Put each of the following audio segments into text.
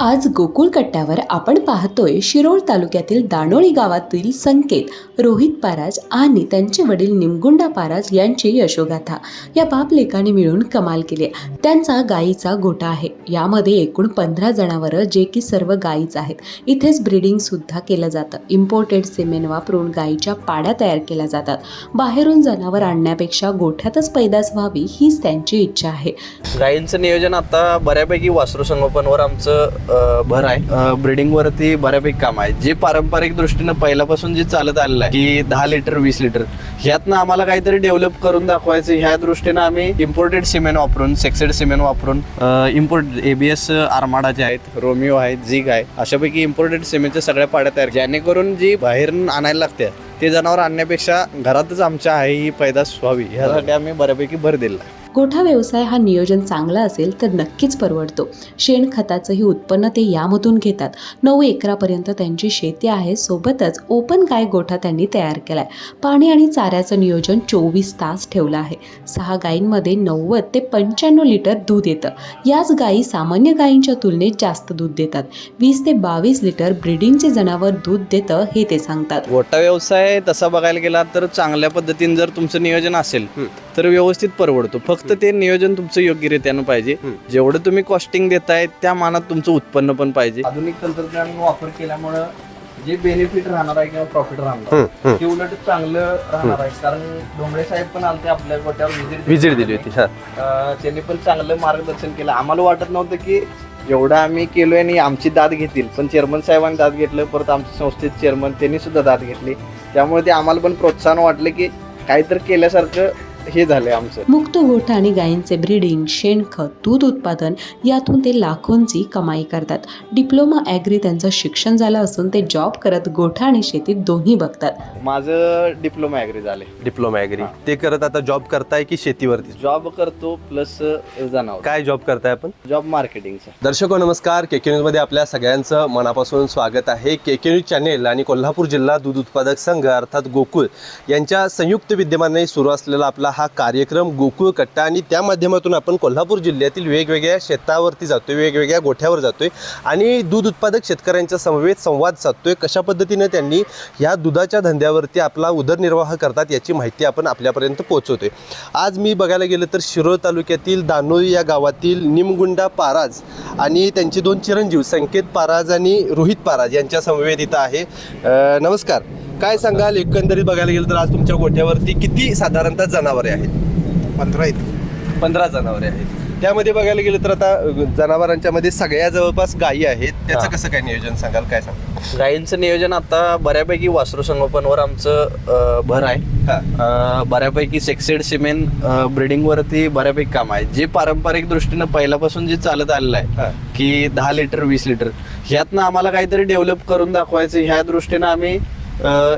आज गोकुळ कट्ट्यावर आपण पाहतोय शिरोळ तालुक्यातील दानोळी गावातील संकेत रोहित पाराज आणि त्यांचे वडील निमगुंडा पाराज यांची यशोगाथा. या बाप लेकाने मिळून कमाल केली. त्यांचा गायीचा गोठा आहे. यामध्ये एकूण 15 जनावरं जे की सर्व गायीच आहेत. इथेच ब्रीडिंग सुद्धा केलं जातं. इम्पोर्टेड सिमेंट वापरून गायीच्या पाड्या तयार केल्या जातात. बाहेरून जनावर आणण्यापेक्षा गोठ्यातच पैदास व्हावी हीच त्यांची इच्छा आहे. गायींचं नियोजन आता बऱ्यापैकी वासरू संगोपनवर आमचं भर आहे. ब्रीडिंग वरती बऱ्यापैकी काम आहे. जे पारंपरिक दृष्टीनं पहिल्यापासून जे चालत आलेलं आहे की 10 लिटर 20 लिटर ह्यातनं आम्हाला काहीतरी डेव्हलप करून दाखवायचं, ह्या दृष्टीनं आम्ही इम्पोर्टेड सिमेंट वापरून सेक्सेड सिमेंट वापरून इम्पोर्ट ABS आर्माडाचे आहेत, रोमिओ आहेत, झिग आहे, अशापैकी इम्पोर्टेड सिमेंटच्या सगळ्या पाड्या तयार, जेणेकरून जी बाहेरून आणायला लागते ते जनावर आणण्यापेक्षा घरातच आमच्या आहे ही पैदास व्हावी ह्यासाठी आम्ही बऱ्यापैकी भर दिला. गोठा व्यवसाय हा नियोजन चांगला असेल तर नक्कीच परवडतो. शेणखताचंही उत्पन्न ते यामधून घेतात. 9 एकरापर्यंत त्यांची शेती आहे. सोबतच ओपन गाय गोठा त्यांनी तयार केलाय. पाणी आणि चाऱ्याचं नियोजन 24 तास ठेवलं आहे. 6 गायींमध्ये 90 ते 95 लिटर दूध येतं. याच गायी सामान्य गायींच्या तुलनेत जास्त दूध देतात. 20 ते 22 लिटर ब्रीडिंगचे जनावर दूध देतं हे ते सांगतात. गोठा व्यवसाय तसा बघायला गेला तर चांगल्या पद्धतीने जर तुमचं नियोजन असेल तर व्यवस्थित परवडतो. फक्त ते नियोजन तुमचं योग्यरित्यानं पाहिजे. जेवढं तुम्ही कॉस्टिंग देताय त्या मानात तुमचं उत्पन्न पण पाहिजे. आधुनिक तंत्रज्ञान वापर केल्यामुळं जे बेनिफिट राहणार आहे किंवा प्रॉफिट राहणार ते उलट चांगलं राहणार आहे. कारण डोंगरे साहेब पण आलते आपल्या गोट्यावर विजिट दिली होती. त्यांनी पण चांगलं मार्गदर्शन केलं. आम्हाला वाटत नव्हतं की एवढं आम्ही केलोय आणि आमची दाद घेतील, पण चेअरमन साहेबांनी दाद घेतलं. परत आमच्या संस्थेचे चेअरमन त्यांनी सुद्धा दाद घेतली. त्यामुळे ते आम्हाला पण प्रोत्साहन वाटलं की काहीतरी केल्यासारखं हे झालंय आमचं. मुक्त गोठा आणि गायींचे ब्रीडिंग, शेणखत, दूध उत्पादन यातून ते लाखोंची कमाई करतात. डिप्लोमा ॲग्री त्यांचं शिक्षण झालं असून ते जॉब करत गोठा आणि शेतीत दोन्ही बघतात. माझं डिप्लोमा ॲग्री झाले. डिप्लोमा ॲग्री ते करत आता जॉब करताय की शेतीवरती जॉब करतो प्लस जनावर. काय जॉब करताय आपण? जॉब मार्केटिंगचा. दर्शको नमस्कार, KK न्यूज मध्ये आपल्या सगळ्यांचं मनापासून स्वागत आहे. KK न्यूज चॅनेल आणि कोल्हापूर जिल्हा दूध उत्पादक संघ अर्थात गोकुळ यांच्या संयुक्त विद्यमाने सुरू असलेला आपला हा कार्यक्रम गोकुळ कट्टा, आणि त्या माध्यमातून आपण कोल्हापूर जिल्ह्यातील वेगवेगळ्या शेतावरती जातोय, वेगवेगळ्या गोठ्यावर जातोय आणि दूध उत्पादक शेतकऱ्यांच्या समवेत संवाद साधतोय. कशा पद्धतीने त्यांनी या दुधाच्या धंद्यावरती आपला उदरनिर्वाह करतात याची माहिती आपण आपल्यापर्यंत पोहोचवतोय. आज मी बघायला गेलं तर शिरोळ तालुक्यातील दानोळी या गावातील निमगुंडा पाराज आणि त्यांचे 2 चिरंजीव संकेत पाराज आणि रोहित पाराज यांच्या समवेत इथं आहे. नमस्कार, काय सांगाल? एकंदरीत बघायला गेलं तर आज तुमच्या गोठ्यावरती किती साधारणतः जनावरे आहेत? 15 जनावरे आहेत. त्यामध्ये बघायला गेलं तर आता जनावरांच्या मध्ये सगळ्या जवळपास गायी आहेत. त्याचं कसं काय नियोजन सांगाल? काय सांगाल? गायींचं नियोजन आता बऱ्यापैकी वासरू संगोपनवर आमचं भर आहे. बऱ्यापैकी सेक्सेड सिमेंट ब्रीडिंग वरती बऱ्यापैकी काम आहे. जे पारंपरिक दृष्टीनं पहिल्यापासून जे चालत आलेलं आहे की 10 लिटर 20 लिटर ह्यातनं आम्हाला काहीतरी डेव्हलप करून दाखवायचं, ह्या दृष्टीनं आम्ही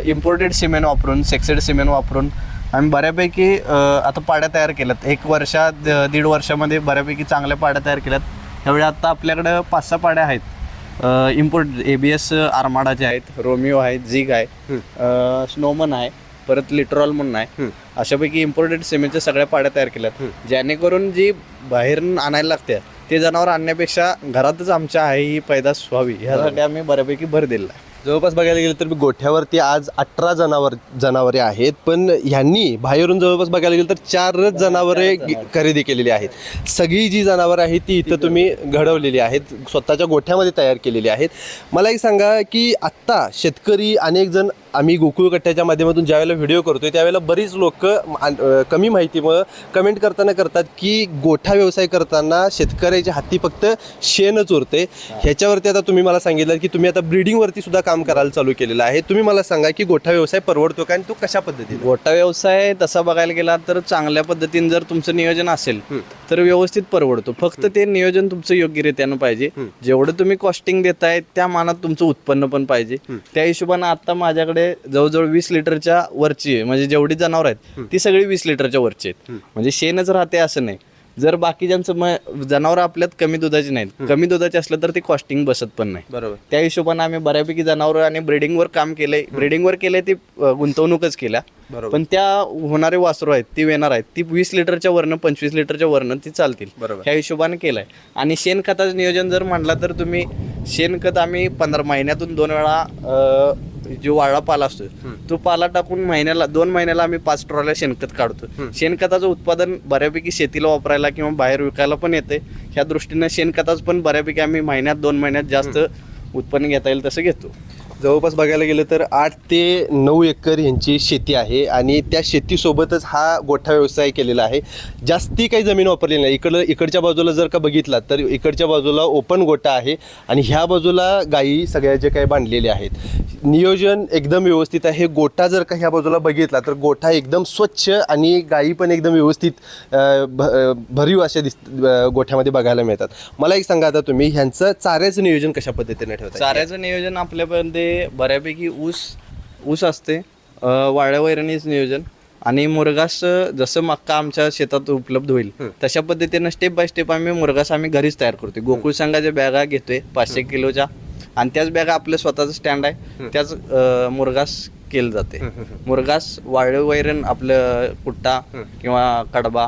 इम्पोर्टेड सिमेंट वापरून सेक्सेड सिमेंट वापरून आम्ही बऱ्यापैकी आता पाड्या तयार केल्यात. 1-1.5 वर्षामध्ये बऱ्यापैकी चांगल्या पाड्या तयार केल्यात. त्यावेळी आता आपल्याकडं 5-6 पाड्या आहेत. इम्पोर्ट ABS आर्माडाचे आहेत, रोमिओ आहेत, झिग आहे, स्नोमन आहे, परत लिटरॉल म्हणून आहे. अशापैकी इम्पोर्टेड सिमेंटच्या सगळ्या पाड्या तयार केल्यात, जेणेकरून जी बाहेरून आणायला लागते ते जनावर आणण्यापेक्षा घरातच आमच्या आहे ही पैदास व्हावी ह्यासाठी आम्ही बऱ्यापैकी भर दिला. जवळपास बघायला गेलं तर गोठ्यावरती आज 18 जनावरे आहेत, पण ह्यांनी बाहेरून जवळपास बघायला गेलं तर 4 जनावरे खरेदी केलेली आहेत. सगळी जी जनावरं आहेत ती इथं तुम्ही घडवलेली आहेत, स्वतःच्या गोठ्यामध्ये तयार केलेली आहेत. मला एक सांगा की आत्ता शेतकरी अनेक जण, आम्ही गोकुळ कट्ट्याच्या माध्यमातून ज्यावेळेला व्हिडिओ करतोय त्यावेळेला बरीच लोक कमी माहितीमुळे कमेंट करतात की गोठा व्यवसाय करताना शेतकऱ्याच्या हाती फक्त शेणच उरते. ह्याच्यावरती आता तुम्ही मला सांगितलं की तुम्ही आता ब्रीडिंगवरती सुद्धा काम करायला चालू केलेलं आहे. तुम्ही मला सांगा की गोठा व्यवसाय परवडतो का आणि तो कशा पद्धतीने? गोठा व्यवसाय तसा बघायला गेला तर चांगल्या पद्धतीने जर तुमचं नियोजन असेल तर व्यवस्थित परवडतो. फक्त ते नियोजन तुमचं योग्यरित्यानं पाहिजे. जेवढं तुम्ही कॉस्टिंग देताय त्या मानात तुमचं उत्पन्न पण पाहिजे. त्या हिशोबानं आता माझ्याकडे जवळजवळ 20 लिटरच्या वरची आहे, म्हणजे जेवढी जनावर आहेत ती सगळी 20 लिटरच्या वरची आहेत. म्हणजे शेणच राहते असं नाही, जर बाकीच्यांचं जनावर आपल्यात कमी दुधाची नाहीत, कमी दुधाचे असलं तर ते कॉस्टिंग बसत पण नाही. बरोबर. त्या हिशोबाने आम्ही बऱ्यापैकी जनावर आणि ब्रिडिंगवर काम केलंय. ब्रिडिंगवर केलंय ती गुंतवणूकच केल्या, बरोबर. पण त्या होणारे वासरू आहेत ती येणार आहेत ती 20 लिटरच्या वरनं 25 लिटरच्या वरनं ती चालतील. बरोबर. ह्या हिशोबाने केलंय. आणि शेणखताचं नियोजन जर म्हटलं तर तुम्ही शेणखत आम्ही 15 महिन्यातून 2 वेळा जो वाळा पाला असतो तो पाला टाकून महिन्याला 2 महिन्याला आम्ही 5 ट्रॉल्या शेणखत काढतो. शेणखताचं उत्पादन बऱ्यापैकी शेतीला वापरायला किंवा बाहेर विकायला पण येते. ह्या दृष्टीने शेणखताचं पण बऱ्यापैकी आम्ही महिन्यात 2 महिन्यात जास्त उत्पन्न घेता येईल तसं घेतो. जवळपास बघायला गेलं तर 8 ते 9 एकर यांची शेती आहे आणि त्या शेतीसोबतच हा गोठा व्यवसाय केलेला आहे. जास्ती काही जमीन वापरलेली नाही. इकडच्या बाजूला जर का बघितला तर इकडच्या बाजूला ओपन गोठा आहे आणि ह्या बाजूला गायी सगळ्या जे काही बांधलेले आहेत. नियोजन एकदम व्यवस्थित आहे. गोठा जर का ह्या बाजूला बघितला तर गोठा एकदम स्वच्छ आणि गायी पण एकदम व्यवस्थित भरीव अशा गोठ्यामध्ये बघायला मिळतात. मला एक सांगा, आता तुम्ही ह्यांचं चाऱ्याचं नियोजन कशा पद्धतीने ठेवता? चाऱ्याचं नियोजन आपल्यापर्यंत बऱ्यापैकी ऊस असते, वाळ्या वैरणीच नियोजन आणि मुरघास जसं मक्का आमच्या शेतात उपलब्ध होईल तशा पद्धतीनं स्टेप बाय स्टेप आम्ही मुरघास घरीच तयार करतोय. गोकुळ संघाच्या बॅगा घेतोय 500 किलोच्या आणि त्याच बॅगा आपलं स्वतःचं स्टँड आहे, त्याच मुरघास केलं जाते. मुरघास, वाळू वैरण, आपलं कुट्टा किंवा कडबा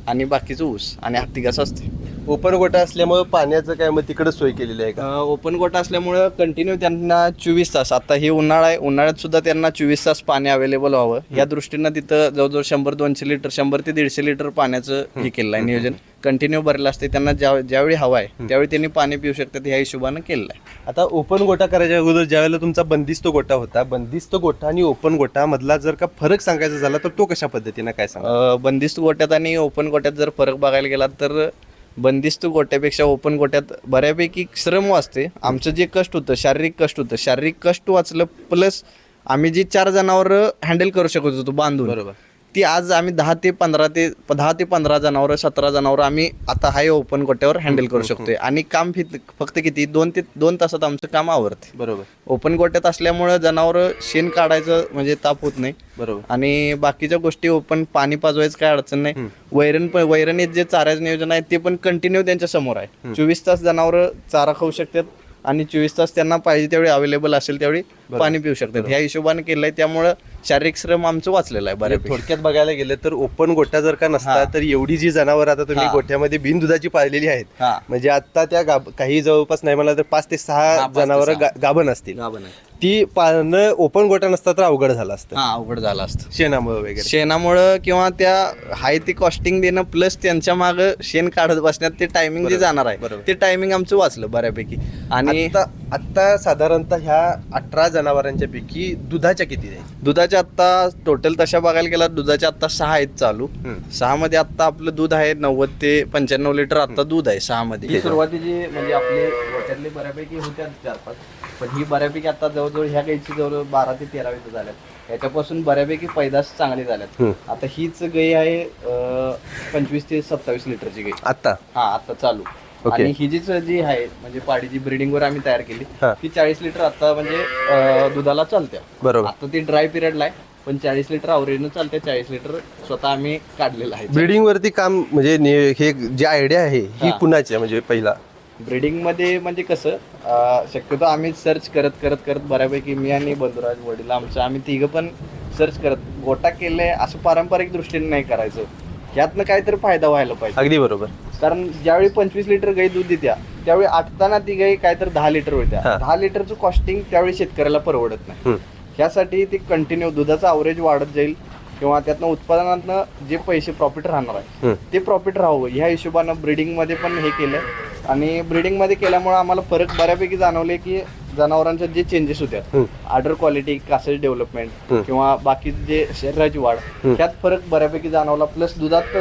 आणि बाकीचं ऊस आणि हत्ती घास असते. ओपन गोठा असल्यामुळे पाण्याचं काय मग तिकडे सोय केलेली आहे का? ओपन गोठा असल्यामुळं कंटिन्यू त्यांना 24 तास, आता हे उन्हाळा आहे, उन्हाळ्यात सुद्धा त्यांना 24 तास पाणी अवेलेबल व्हावं या दृष्टीनं तिथं जवळजवळ 100-200 लिटर 100 ते 150 लिटर पाण्याचं हे केलं आहे नियोजन. कंटिन्यू भरलं असते. त्यांना ज्यावेळी हवा आहे त्यावेळी त्यांनी पाणी पिऊ शकतात, ह्या हिशोबानं केलेलं आहे. आता ओपन गोठा करायच्या अगोदर ज्यावेळेला तुमचा बंदिस्त गोठा होता, बंदिस्त गोठा आणि ओपन गोठा मधला जर का फरक सांगायचा झाला तर तो कशा पद्धतीनं काय सांगा? बंदिस्त गोट्यात आणि ओपन गोट्यात जर फरक बघायला गेला तर बंदिस्त गोट्यापेक्षा ओपन गोट्यात बऱ्यापैकी श्रम वाचते. आमचं जे कष्ट होतं, शारीरिक कष्ट वाचलं, प्लस आम्ही जी 4 जनावरं हँडल करू शकत होतो बांधून, बरोबर, ती आज आम्ही 10 ते 15 जनावरं 17 जनावरं आम्ही आता हाय ओपन गोट्यावर हँडल करू शकतोय. आणि काम फक्त किती 2 तासात आमचं काम आवरते. बरोबर. ओपन गोट्यात असल्यामुळं जनावरं शेण काढायचं म्हणजे ताप होत नाही. बरोबर. आणि बाकीच्या गोष्टी ओपन पाणी पाजवायचं काय अडचण नाही. वैरणीत जे चाऱ्याचं नियोजन आहे ते पण कंटिन्यू त्यांच्या समोर आहे. 24 तास जनावरं चारा खाऊ शकतात आणि 24 तास त्यांना पाहिजे तेवढी अवेलेबल असेल तेवढी पाणी पिऊ शकतात. ह्या हिशोबाने केलंय, त्यामुळं शारीरिक श्रम आमचं वाचलेलं आहे बऱ्यापैकी. थोडक्यात बघायला गेलं तर ओपन गोठा जर का नसता तर एवढी जी जनावर आता तुम्ही गोठ्यामध्ये बिनदुधाची पाळलेली आहेत, म्हणजे आता त्या काही जवळपास नाही म्हणलं तर 5 ते 6 जनावर गाभण असतील. ती पाळणं ओपन गोठा नसता तर अवघड झालं असतं. अवघड झालं असतं शेणामुळे वगैरे, शेणामुळं किंवा त्या हाय ती कॉस्टिंग देणं प्लस त्यांच्या मागं शेण काढत बसण्यात ते टायमिंग जे जाणार आहे ते टायमिंग आमचं वाचलं बऱ्यापैकी. आणि आता साधारणतः ह्या 18 जनावरांच्या पैकी दुधाच्या किती आहे? दुधाच्या आता टोटल तशा बघायला गेला दुधाच्या आता 6 आहेत चालू. 6 मध्ये आता आपलं दूध आहे 90 ते 95 लिटर आता दूध आहे 6 मध्ये. सुरुवातीची म्हणजे आपले गोठ्यातले बऱ्यापैकी होत्या 4-5, पण ही बऱ्यापैकी आता जवळजवळ ह्या गाईची जवळ 12 ते 13 लिटर झाल्यात. ह्याच्यापासून बऱ्यापैकी पैदास चांगली झाल्यात. आता हीच गाई आहे 25 ते 27 लिटरची गाई आता चालू. आणि ही जी आहे म्हणजे पाडीची ब्रीडिंग वर आम्ही तयार केली ती 40 लिटर आता म्हणजे दुधाला चालत्या. बरोबर. आता ती ड्राय पिरियडला आहे पण 40 लिटर अवरेजनं चालते. 40 लिटर स्वतः आम्ही काढलेलं आहे. ब्रीडिंग वरती काम म्हणजे हे जी आयडिया आहे ही कुणाची आहे? म्हणजे पहिला ब्रीडिंग मध्ये म्हणजे कसं शक्यतो आम्ही सर्च करत बऱ्यापैकी मी आणि बंधुराज वडील आम्ही तिघं पण सर्च करत गोटा केले. असं पारंपरिक दृष्टीने नाही करायचं, यातनं काहीतरी फायदा व्हायला पाहिजे. अगदी बरोबर. कारण ज्यावेळी 25 लिटर गाई दूध देत्या त्यावेळी आटताना ती गाई काहीतरी 10 लिटर होत्या. 10 लिटरचं कॉस्टिंग त्यावेळी शेतकऱ्याला परवडत नाही. ह्यासाठी ती कंटिन्यू दुधाचा अवरेज वाढत जाईल किंवा त्यातनं उत्पादनातनं जे पैसे प्रॉफिट राहणार आहे ते प्रॉफिट राहावं ह्या हिशोबानं ब्रीडिंगमध्ये पण हे केलं. आणि ब्रीडिंगमध्ये केल्यामुळे आम्हाला फरक बऱ्यापैकी जाणवले की जनावरांच्या जे चेंजेस होत्या, आर्डर क्वालिटी, कासेज डेव्हलपमेंट किंवा बाकी जे शरीराची वाढ, त्यात फरक बऱ्यापैकी जाणवला. प्लस दुधात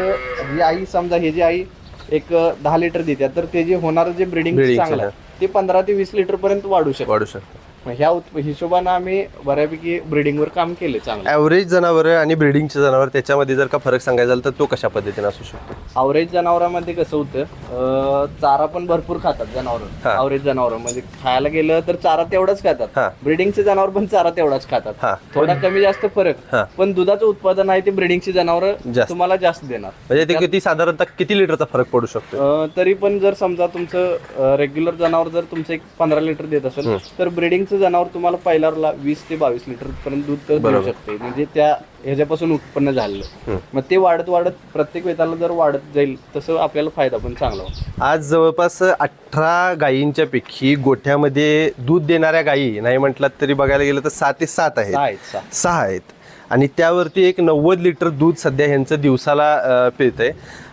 जी आई समजा हे जी आई एक 10 लिटर देत्या तर ते जे होणारं जे ब्रीडिंग चांगलं ते 15 ते 20 लिटर पर्यंत वाढू शकतं. मग ह्या हिशोबानं आम्ही बऱ्यापैकी ब्रीडिंगवर काम केले चांगलं. ॲव्हरेज जनावर आणि ब्रीडिंगचे जनावर त्याच्यामध्ये जर का फरक सांगायचा झाला तर तो कशा पद्धतीने असू शकतो? अवरेज जनावरांमध्ये कसं होतं, चारा पण भरपूर खातात जनावर. अवरेज जनावरांमध्ये खायला गेलं तर चारा तेवढाच खातात. ब्रीडिंगचे जनावर पण चारा तेवढाच खातात. थोडा कमी जास्त फरक, पण दुधाचं उत्पादन आहे ते ब्रीडिंगची जनावर तुम्हाला जास्त देणार. म्हणजे ते किती साधारणतः किती लिटरचा फरक पडू शकतो? तरी पण जर समजा तुमचं रेग्युलर जनावर जर तुमचं एक 15 लिटर देत असेल तर ब्रीडिंगचं जनावर तुम्हाला पहिल्याला 20 ते 22 लिटर पर्यंत दूध देऊ शकते. म्हणजे त्या ह्याच्यापासून उत्पन्न झालेलं. मग ते वाढत वाढत प्रत्येक वेताला जर वाढत जाईल तसं आपल्याला फायदा पण चांगला होतो. आज जवळपास 18 गायींच्या पैकी गोठ्यामध्ये दूध देणाऱ्या गायी नाही म्हटलं तरी बघायला गेलं तर 6 ते 7 आहेत. 6 आहेत आणि त्यावरती एक 90 लिटर दूध सध्या ह्यांचं दिवसाला पिळतंय.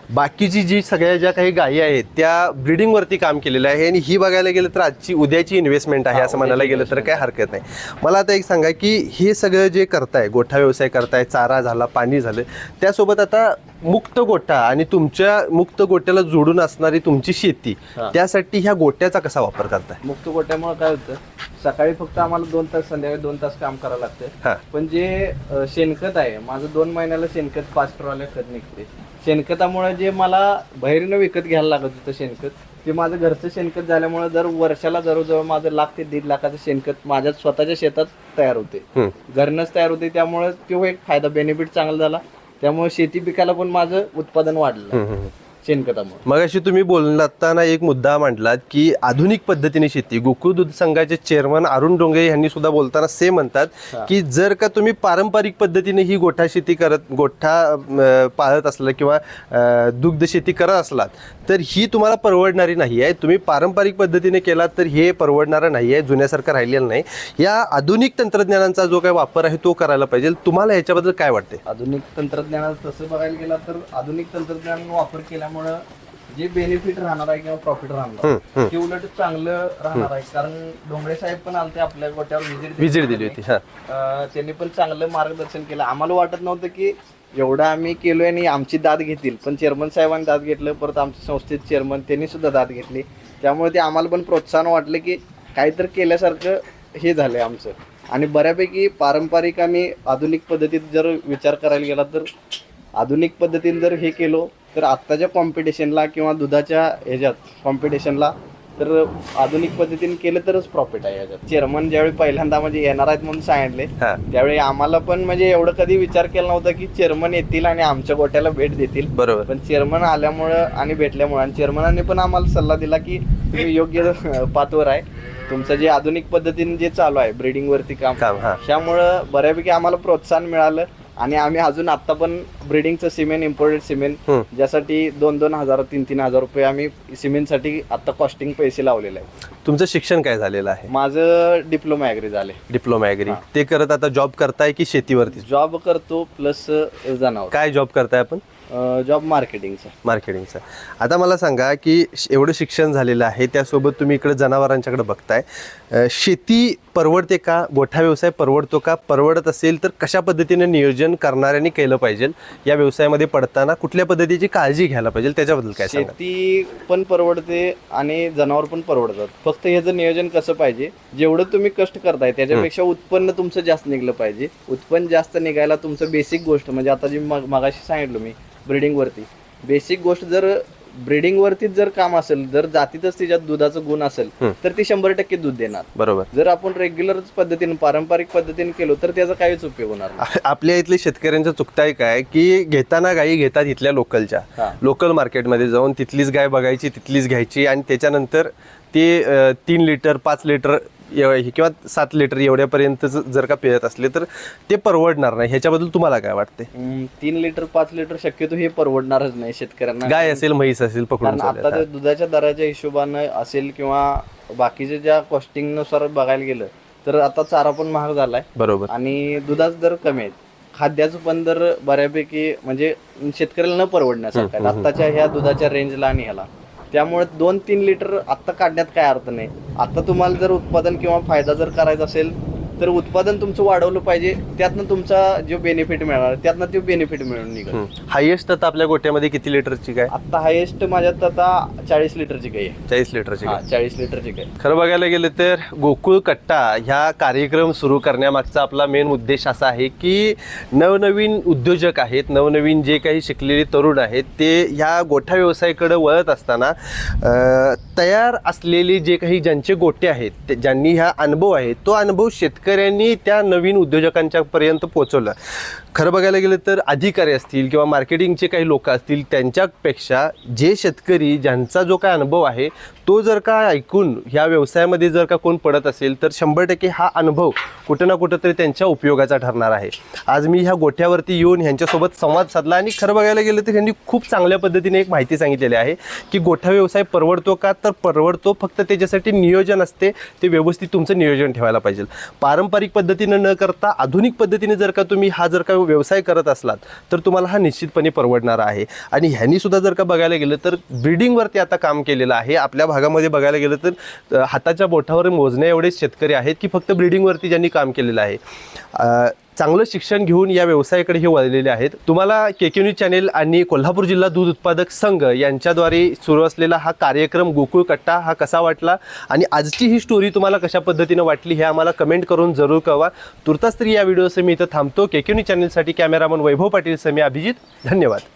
बाकीची जी सगळ्या ज्या काही गायी आहेत त्या ब्रीडिंगवरती काम केलेलं आहे आणि ही बघायला गेलं तर आजची उद्याची इन्व्हेस्टमेंट आहे असं म्हणायला गेलं तर काय हरकत नाही. मला आता एक सांगा की हे सगळं जे करताय, गोठा व्यवसाय करताय, चारा झाला, पाणी झालं, त्यासोबत आता मुक्त गोठा आणि तुमच्या मुक्त गोट्याला जोडून असणारी तुमची शेती, त्यासाठी ह्या गोट्याचा कसा वापर करताय? मुक्त गोट्यामुळे काय होतं, सकाळी फक्त आम्हाला 2 तास, संध्याकाळी 2 तास काम करावं लागतं. पण जे शेणखत आहे माझं 2 महिन्याला शेणखत 5 ट्रॉल्या खत निघते. शेणखतामुळे जे मला बाहेरनं विकत घ्यायला लागत होतं शेणखत, ते माझं घरचं शेणखत झाल्यामुळे दर वर्षाला जवळजवळ माझं 1 लाख ते 1.5 लाखाचं शेणखत माझ्या स्वतःच्या शेतात तयार होते, घरनंच तयार होते. त्यामुळे तो एक फायदा, बेनिफिट चांगला झाला. त्यामुळे शेती पिकाला पण माझं उत्पादन वाढलं शेणखतामुळे. मग अशी तुम्ही बोलताना एक मुद्दा मांडलात की आधुनिक पद्धतीने शेती. गोकुळ दूध संघाचे चेअरमन अरुण डोंगे यांनी सुद्धा बोलताना म्हणतात की जर का तुम्ही पारंपरिक पद्धतीने ही गोठा शेती गोठा पाळत असला किंवा दुग्ध शेती करत असलात तर ही तुम्हाला परवडणारी नाही आहे. तुम्ही पारंपरिक पद्धतीने केलात तर हे परवडणारं नाही आहे, जुन्यासारखं राहिलेलं नाही. या आधुनिक तंत्रज्ञानाचा जो काही वापर आहे तो करायला पाहिजे. तुम्हाला ह्याच्याबद्दल काय वाटते? आधुनिक तंत्रज्ञानाचं तसं बघायला गेला तर आधुनिक तंत्रज्ञान वापर केल्यामुळे जे बेनिफिट राहणार आहे किंवा प्रॉफिट राहणार ते उलट चांगलं राहणार आहे. कारण डोंगरे साहेब पण आलते आपल्या गोट्यावर व्हिजिट दिली होती. त्यांनी पण चांगलं मार्गदर्शन केलं. आम्हाला वाटत नव्हतं की एवढं आम्ही केलोय आणि आमची दाद घेतील, पण चेअरमन साहेबांनी दाद घेतलं. परत आमच्या संस्थेत चेअरमन त्यांनी सुद्धा दाद घेतली. त्यामुळे ते आम्हाला पण प्रोत्साहन वाटलं की काहीतरी केल्यासारखं हे झालंय आमचं. आणि बऱ्यापैकी पारंपरिक आणि आधुनिक पद्धतीत जर विचार करायला गेला तर आधुनिक पद्धतीने जर हे केलो तर आत्ताच्या कॉम्पिटिशनला किंवा दुधाच्या ह्याच्यात कॉम्पिटिशनला तर आधुनिक पद्धतीने केलं तरच प्रॉफिट आहे याच्यात. चेअरमन ज्यावेळी पहिल्यांदा म्हणजे येणार आहेत म्हणून सांगितले त्यावेळी आम्हाला पण म्हणजे एवढं कधी विचार केला नव्हता की चेअरमन येतील आणि आमच्या गोट्याला भेट देतील. बरोबर. पण चेअरमन आल्यामुळं आणि भेटल्यामुळे आणि चेअरमनाने पण आम्हाला सल्ला दिला की तुम्ही योग्य पाथवर आहे, तुमचं जे आधुनिक पद्धतीने जे चालू आहे ब्रीडिंग वरती काम, त्यामुळं बऱ्यापैकी आम्हाला प्रोत्साहन मिळालं. आणि आम्ही अजून आता पण ब्रीडिंगचं सिमेंट, इम्पोर्टेड सिमेंट, ज्यासाठी 2-2 हजार 3-3 हजार रुपये आम्ही सिमेंटसाठी आता कॉस्टिंग पैसे लावलेले आहे. तुमचं शिक्षण काय झालेलं आहे? माझं डिप्लोमा ॲग्री झाले. Diploma agri. ते करत आता जॉब करताय की शेतीवरती? जॉब करतो प्लस जनावर. काय जॉब करताय आपण? जॉब मार्केटिंगचा. आता मला सांगा की एवढं शिक्षण झालेलं आहे, त्यासोबत तुम्ही इकडे जनावरांच्याकडे बघताय. शेती परवडते का? गोठा व्यवसाय परवडतो का? परवडत असेल तर कशा पद्धतीने नियोजन करणाऱ्यांनी केलं पाहिजे? या व्यवसायामध्ये पडताना कुठल्या पद्धतीची काळजी घ्यायला पाहिजे त्याच्याबद्दल काय सांगा? शेती पण परवडते आणि जनावर पण परवडतात. फक्त ह्याचं नियोजन कसं पाहिजे, जेवढं तुम्ही कष्ट करताय त्याच्यापेक्षा उत्पन्न तुमचं जास्त निघलं पाहिजे. उत्पन्न जास्त निघायला तुमचं बेसिक गोष्ट म्हणजे आता जी मगाशी सांगितलं मी ब्रीडिंग वरती, बेसिक गोष्ट जर ब्रीडिंग वरतीच जर काम असेल, जर जातीतच तिच्यात दुधाचं गुण असेल तर ती 100% दूध देणार. बरोबर. जर आपण रेग्युलर पद्धतीने, पारंपरिक पद्धतीने केलो तर त्याचा काहीच उपयोग होणार नाही. आपल्या इथले शेतकऱ्यांचं चुकताय काय की घेताना गायी घेतात इथल्या लोकल मार्केटमध्ये जाऊन तिथलीच गाय बघायची, तिथलीच घ्यायची आणि त्याच्यानंतर ते 3 लिटर 5 लिटर किंवा 7 लिटर एवढ्यापर्यंत जर का पिळत असले तर ते परवडणार नाही. ह्याच्याबद्दल तुम्हाला काय वाटते? 3 लिटर 5 लिटर शक्यतो हे परवडणारच नाही शेतकऱ्यांना. गाय असेल, म्हैस असेल पकडून. आता दुधाच्या दराच्या हिशोबानं असेल किंवा बाकीच्या ज्या कॉस्टिंग नुसार बघायला गेलं तर आता चारा पण महाग झालाय. बरोबर. आणि दुधाचे दर कमी आहेत. खाद्याचं पण दर बऱ्यापैकी म्हणजे शेतकऱ्याला न परवडण्यासारखं आत्ताच्या ह्या दुधाच्या रेंजला आणि ह्याला. त्यामुळे 2-3 लिटर आत्ता काढण्यात काय अर्थ नाही. आता तुम्हाला जर उत्पादन किंवा फायदा जर करायचा असेल तर उत्पादन तुमचं वाढवलं पाहिजे, त्यातनं तुमचा जो बेनिफिट मिळणार त्यातनं तो बेनिफिट मिळून निघेल. हायेस्ट आता आपल्या गोट्यामध्ये किती लिटरची गाय? आता हायेस्ट माझ्यात आता 40 लिटरची गाय आहे. 40 लिटरची गाय. 40 लिटरची गाय. खरं बघायला गेलं तर गोकुळ कट्टा ह्या कार्यक्रम सुरू करण्यामागचा आपला मेन उद्देश असा आहे की नवनवीन उद्योजक आहेत, नवनवीन जे काही शिकलेले तरुण आहेत ते ह्या गोठा व्यवसायाकडे वळत असताना तयार असलेले जे काही ज्यांचे गोटे आहेत ते ज्यांनी ह्या अनुभव आहे तो अनुभव शेतकऱ्यांनी त्या नवीन उद्योजकांच्या पर्यंत पोहोचवला. खरं बघायला गेलं तर अधिकारी असतील किंवा मार्केटिंगचे काही लोक असतील त्यांच्यापेक्षा जे शेतकरी ज्यांचा जो काय अनुभव आहे तो जर का ऐकून ह्या व्यवसायामध्ये जर का कोण पडत असेल तर 100% हा अनुभव कुठं ना कुठं तरी त्यांच्या उपयोगाचा ठरणार आहे. आज मी ह्या गोठ्यावरती येऊन ह्यांच्यासोबत संवाद साधला आणि खरं बघायला गेलं तर ह्यांनी खूप चांगल्या पद्धतीने एक माहिती सांगितलेली आहे की गोठा व्यवसाय परवडतो का, तर परवडतो, फक्त त्याच्यासाठी नियोजन असते, ते व्यवस्थित तुमचं नियोजन ठेवायला पाहिजे. पारंपरिक पद्धतीनं न करता आधुनिक पद्धतीने जर का तुम्ही हा जर का व्यवसाय करत असलात तर तुम्हाला हा निश्चितपणे परवडणार आहे. आणि ह्यांनी सुद्धा जर का बघायला गेलं तर ब्रीडिंगवरती आता काम केलेलं आहे. आपल्या भागामध्ये बघायला गेलं तर हाताच्या बोटावर मोजण्या एवढेच शेतकरी आहेत की फक्त ब्रीडिंगवरती ज्यांनी काम केलेलं आहे. चांगलं शिक्षण घेऊन या व्यवसायाकडे हे वळलेले आहेत. तुम्हाला KK न्यूज चॅनेल आणि कोल्हापूर जिल्हा दूध उत्पादक संघ यांच्याद्वारे सुरू असलेला हा कार्यक्रम गोकुळ कट्टा हा कसा वाटला आणि आजची ही स्टोरी तुम्हाला कशा पद्धतीनं वाटली हे आम्हाला कमेंट करून जरूर कळवा. तुर्तास तरी या व्हिडिओसह मी इथं थांबतो. KK न्यूज चॅनेलसाठी कॅमेरामन वैभव पाटील सह मी अभिजित. धन्यवाद.